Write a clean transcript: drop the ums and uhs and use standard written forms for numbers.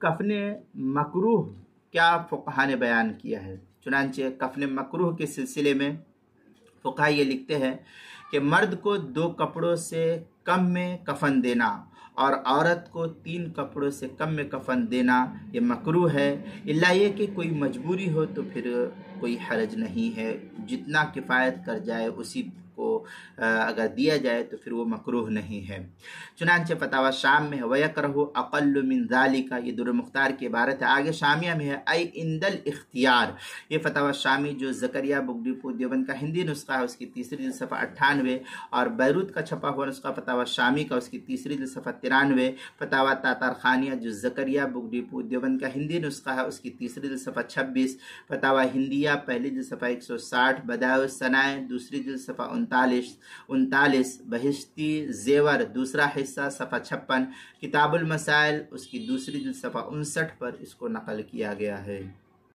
कफन मकरूह क्या फ़ुक़हा ने बयान किया है। चुनांचे कफन मकरूह के सिलसिले में फ़ुक़हा ये लिखते हैं कि मर्द को 2 कपड़ों से कम में कफन देना और औरत को 3 कपड़ों से कम में कफन देना ये मकरूह है, इल्ला ये कि कोई मजबूरी हो तो फिर कोई हरज नहीं है। जितना किफ़ायत कर जाए उसी को अगर दिया जाए तो फिर वो मकरूह नहीं है। चुनांचे फतावा शाम में है वयकरहु अक़ल्लु मिन ज़ालिका, ये दुर मुख्तार की इबारत है। आगे शामिया में है आई इंदल इख्तियार, ये फतावा शामी जो ज़करिया बुगडीपुर देवबंद का हिंदी नुस्खा है उसकी तीसरी जिल्द सफ़ा 98 और बैरूत का छपा हुआ नुस्खा फतावा शामी का उसकी तीसरी जिल्द सफ़ा 93, फतावा तातार खानिया जो ज़करिया बुगडीपुर देवबंद का हिंदी नुस्खा है उसकी तीसरी जिल्द सफ़ा 26, फतावा हिंदिया पहली जिल्द सफ़ा 160, बदाउस सनाए दूसरी जिल्द सफ़ा 39, बहिश्ती ज़ेवर दूसरा हिस्सा सफ़ा 56, किताबुल मसाइल उसकी दूसरी जिल्द सफ़ा 59 पर इसको नकल किया गया है।